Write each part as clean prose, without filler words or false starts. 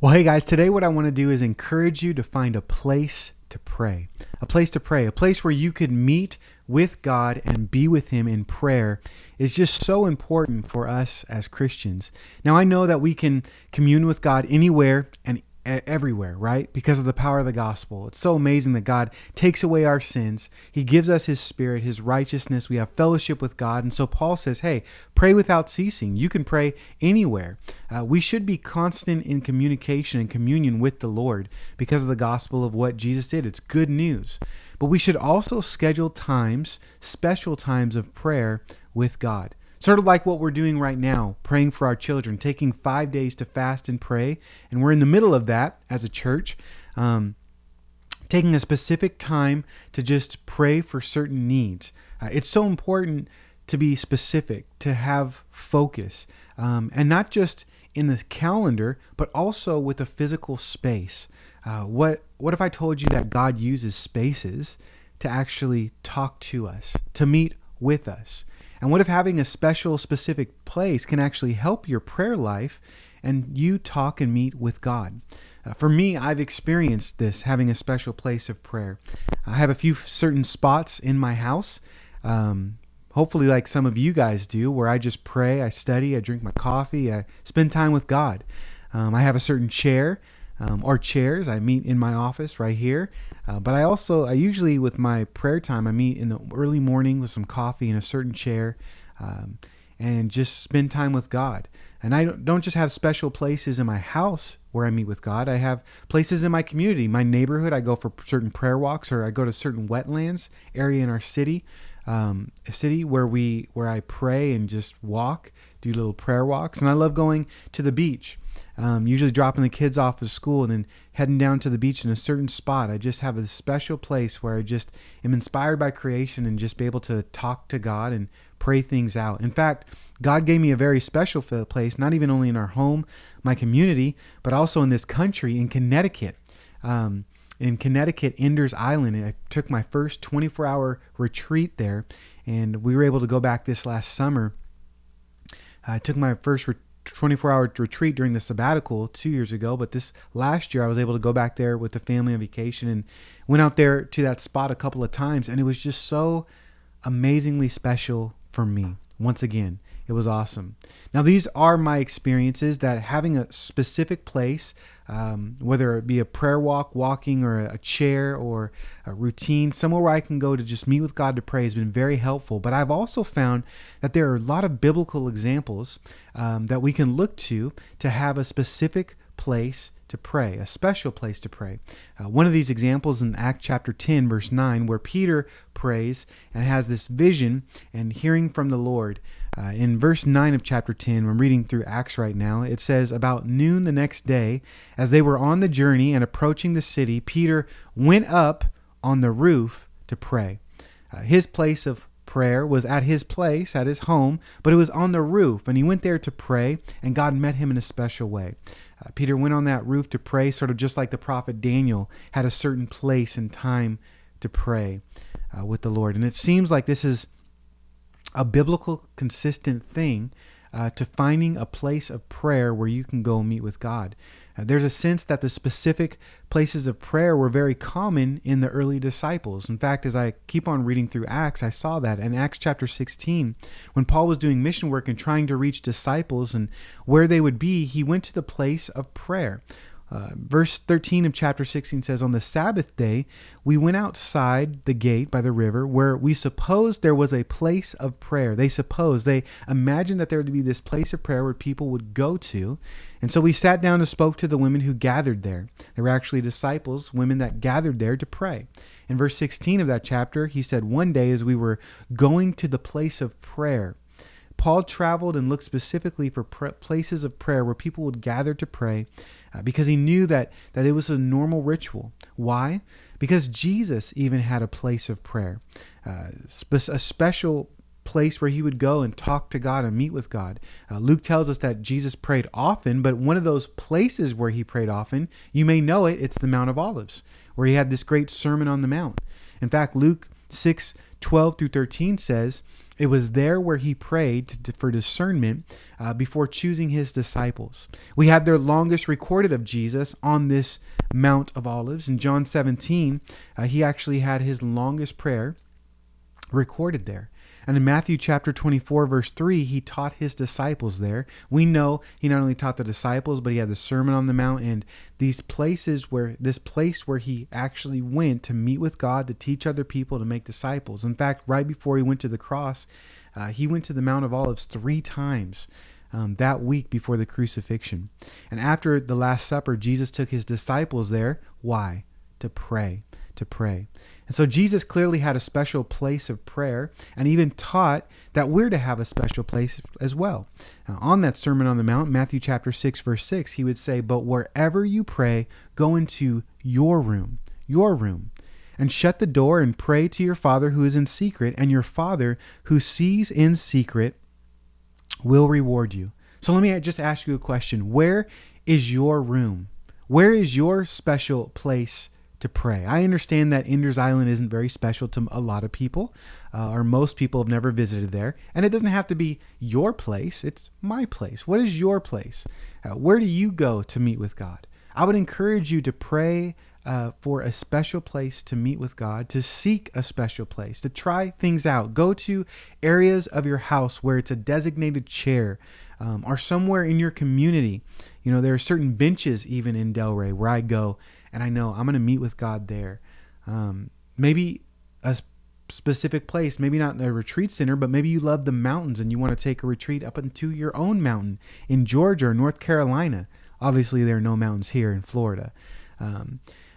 Well, hey guys, today what I want to do is encourage you to find a place to pray. A place to pray, a place where you could meet with God and be with Him in prayer is just so important for us as Christians. Now, I know that we can commune with God anywhere and everywhere, right? Because of the power of the gospel. It's so amazing that God takes away our sins. He gives us His Spirit, His righteousness. We have fellowship with God. And so Paul says, hey, pray without ceasing. You can pray anywhere. We should be constant in communication and communion with the Lord because of the gospel of what Jesus did. It's good news. But we should also schedule times, special times of prayer with God. Sort of like what we're doing right now, praying for our children, taking 5 days to fast and pray. And we're in the middle of that as a church, taking a specific time to just pray for certain needs. It's so important to be specific, to have focus, and not just in the calendar, but also with a physical space. What if I told you that God uses spaces to actually talk to us, to meet with us? And what if having a special, specific place can actually help your prayer life and you talk and meet with God? For me, I've experienced this, having a special place of prayer. I have a few certain spots in my house, hopefully like some of you guys do, where I just pray, I study, I drink my coffee, I spend time with God. I have a certain chair or chairs. I meet in my office right here. But I usually with my prayer time, I meet in the early morning with some coffee in a certain chair and just spend time with God. And I don't just have special places in my house where I meet with God. I have places in my community, my neighborhood. I go for certain prayer walks, or I go to certain wetlands area in our city, a city where I pray and just walk, do little prayer walks. And I love going to the beach. Usually dropping the kids off of school and then heading down to the beach in a certain spot. I just have a special place where I just am inspired by creation and just be able to talk to God and pray things out. In fact, God gave me a very special place, not even only in our home, my community, but also in this country, in Connecticut. In Connecticut, Enders Island. I took my first 24-hour retreat there, and we were able to go back this last summer. I took my first 24-hour retreat during the sabbatical 2 years ago, but this last year I was able to go back there with the family on vacation and went out there to that spot a couple of times, and it was just so amazingly special for me. Once again, it was awesome. Now, these are my experiences, that having a specific place, whether it be a prayer walk, walking, or a chair, or a routine, somewhere where I can go to just meet with God to pray, has been very helpful. But I've also found that there are a lot of biblical examples that we can look to have a specific place to pray, a special place to pray. One of these examples in Acts chapter 10, verse 9, where Peter prays and has this vision and hearing from the Lord. In verse 9 of chapter 10, I'm reading through Acts right now, it says, "About noon the next day, as they were on the journey and approaching the city, Peter went up on the roof to pray." His place of prayer was at his place, at his home, but it was on the roof, and he went there to pray, and God met him in a special way. Peter went on that roof to pray, sort of just like the prophet Daniel had a certain place and time to pray with the Lord. And it seems like this is a biblical, consistent thing to finding a place of prayer where you can go meet with God. There's a sense that the specific places of prayer were very common in the early disciples. In fact, as I keep on reading through Acts, I saw that in Acts chapter 16, when Paul was doing mission work and trying to reach disciples and where they would be, he went to the place of prayer. Verse 13 of chapter 16 says, "On the Sabbath day, we went outside the gate by the river where we supposed there was a place of prayer." They imagined that there would be this place of prayer where people would go to. And so we sat down and spoke to the women who gathered there. They were actually disciples, women that gathered there to pray. In verse 16 of that chapter, he said, "One day as we were going to the place of prayer," Paul traveled and looked specifically for places of prayer where people would gather to pray because he knew that it was a normal ritual. Why? Because Jesus even had a place of prayer, a special place where he would go and talk to God and meet with God. Luke tells us that Jesus prayed often, but one of those places where he prayed often, you may know it, it's the Mount of Olives, where he had this great Sermon on the Mount. In fact, Luke 6:12 through 13 says, It was there where he prayed for discernment before choosing his disciples. We have their longest recorded of Jesus on this Mount of Olives. In John 17, he actually had his longest prayer recorded there. And in Matthew chapter 24, verse 3, he taught his disciples there. We know he not only taught the disciples, but he had the Sermon on the Mount and this place where he actually went to meet with God, to teach other people, to make disciples. In fact, right before he went to the cross, he went to the Mount of Olives 3 times that week before the crucifixion. And after the Last Supper, Jesus took his disciples there. Why? To pray. And so Jesus clearly had a special place of prayer and even taught that we're to have a special place as well. Now, on that Sermon on the Mount, Matthew chapter 6, verse 6, he would say, "But wherever you pray, go into your room, and shut the door and pray to your Father who is in secret, and your Father who sees in secret will reward you." So let me just ask you a question. Where is your room? Where is your special place to pray? I understand that Inder's Island isn't very special to a lot of people, or most people have never visited there. And it doesn't have to be your place. It's my place. What is your place? Where do you go to meet with God? I would encourage you to pray for a special place to meet with God, to seek a special place, to try things out. Go to areas of your house where it's a designated chair, or somewhere in your community. You know, there are certain benches even in Delray where I go and I know I'm going to meet with God there. Maybe a specific place, maybe not a retreat center, but maybe you love the mountains and you want to take a retreat up into your own mountain in Georgia or North Carolina. Obviously, there are no mountains here in Florida.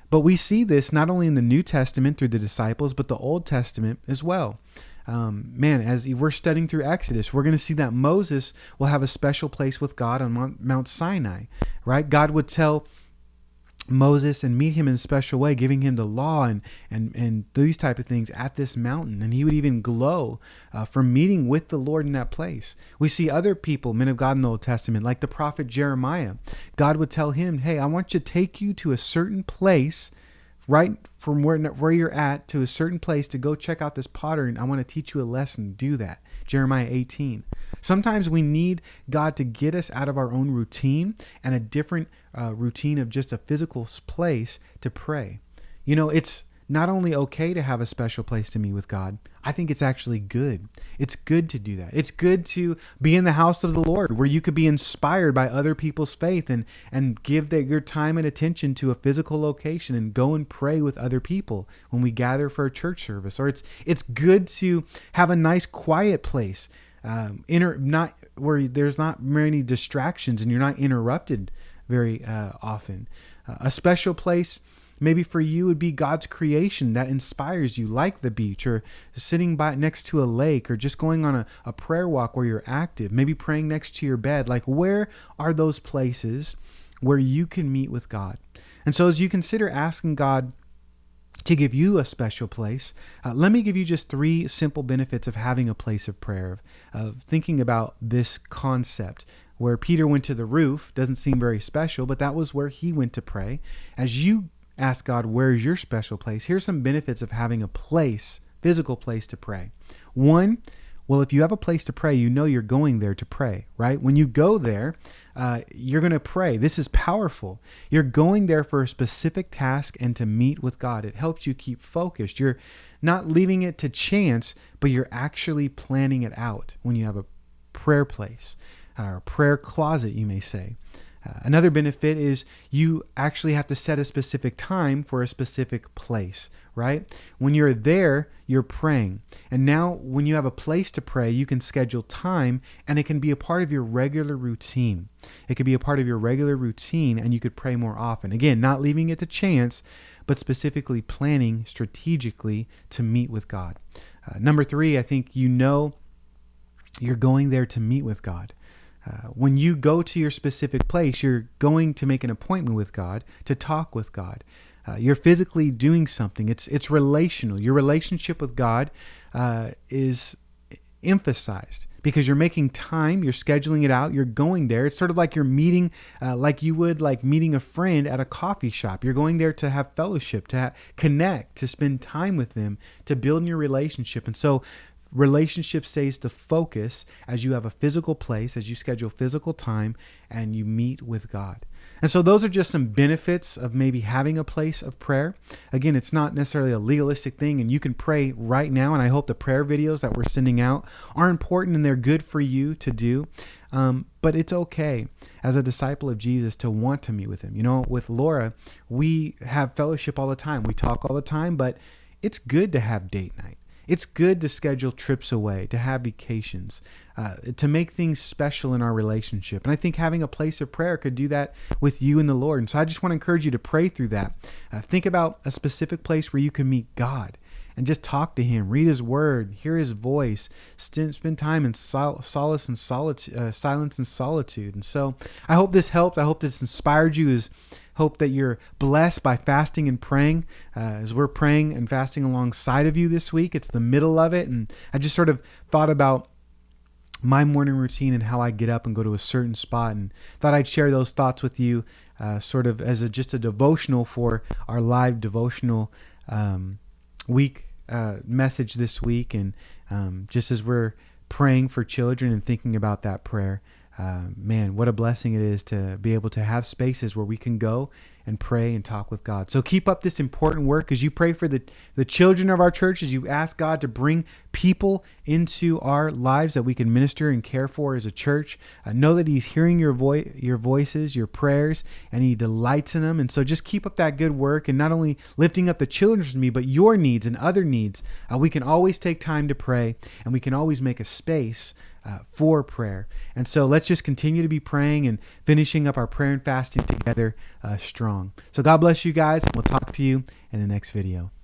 But we see this not only in the New Testament through the disciples, but the Old Testament as well. As we're studying through Exodus, we're going to see that Moses will have a special place with God on Mount Sinai, right? God would tell Moses and meet him in a special way, giving him the law and these type of things at this mountain. And he would even glow from meeting with the Lord in that place. We see other people, men of God in the Old Testament, like the prophet Jeremiah. God would tell him, "Hey, I want to take you to a certain place, right from where you're at, to a certain place to go check out this pottery, and I want to teach you a lesson. Do that." Jeremiah 18. Sometimes we need God to get us out of our own routine and a different routine of just a physical place to pray. You know, it's not only okay to have a special place to meet with God, I think it's actually good. It's good to do that. It's good to be in the house of the Lord where you could be inspired by other people's faith and give your time and attention to a physical location and go and pray with other people when we gather for a church service. Or it's good to have a nice quiet place, not where there's not many distractions and you're not interrupted very often. A special place maybe for you would be God's creation that inspires you, like the beach or sitting by next to a lake or just going on a prayer walk where you're active, maybe praying next to your bed. Like, where are those places where you can meet with God? And so as you consider asking God to give you a special place, let me give you just 3 simple benefits of having a place of prayer, of thinking about this concept. Where Peter went to the roof doesn't seem very special, but that was where he went to pray. As you ask God, where's your special place? Here's some benefits of having a place, physical place to pray. 1, well, if you have a place to pray, you know you're going there to pray, right? When you go there, you're going to pray. This is powerful. You're going there for a specific task and to meet with God. It helps you keep focused. You're not leaving it to chance, but you're actually planning it out when you have a prayer place, or a prayer closet, you may say. Another benefit is you actually have to set a specific time for a specific place, right? When you're there, you're praying. And now when you have a place to pray, you can schedule time and it can be a part of your regular routine. It could be a part of your regular routine and you could pray more often. Again, not leaving it to chance, but specifically planning strategically to meet with God. Number 3, I think you know you're going there to meet with God. When you go to your specific place, you're going to make an appointment with God, to talk with God. You're physically doing something. It's relational. Your relationship with God is emphasized because you're making time, you're scheduling it out, you're going there. It's sort of like you're meeting, like you would like meeting a friend at a coffee shop. You're going there to have fellowship, to connect, to spend time with them, to build your relationship. And so relationship stays the focus as you have a physical place, as you schedule physical time and you meet with God. And so those are just some benefits of maybe having a place of prayer. Again, it's not necessarily a legalistic thing, and you can pray right now. And I hope the prayer videos that we're sending out are important and they're good for you to do. But it's okay as a disciple of Jesus to want to meet with him. You know, with Laura, we have fellowship all the time. We talk all the time, but it's good to have date night. It's good to schedule trips away, to have vacations, to make things special in our relationship. And I think having a place of prayer could do that with you and the Lord. And so I just want to encourage you to pray through that. Think about a specific place where you can meet God and just talk to him, read his word, hear his voice, spend time in solace and silence and solitude. And so I hope this helped. I hope this inspired you. Hope that you're blessed by fasting and praying. As we're praying and fasting alongside of you this week, it's the middle of it. And I just sort of thought about my morning routine and how I get up and go to a certain spot, and thought I'd share those thoughts with you sort of as just a devotional for our live devotional week message this week. And just as we're praying for children and thinking about that prayer, man, what a blessing it is to be able to have spaces where we can go and pray and talk with God. So keep up this important work as you pray for the children of our church, as you ask God to bring people into our lives that we can minister and care for as a church. Know that he's hearing your voices, your prayers, and he delights in them. And so just keep up that good work, and not only lifting up the children's me, but your needs and other needs. We can always take time to pray, and we can always make a space for prayer. And so let's just continue to be praying and finishing up our prayer and fasting together strong. So God bless you guys, and we'll talk to you in the next video.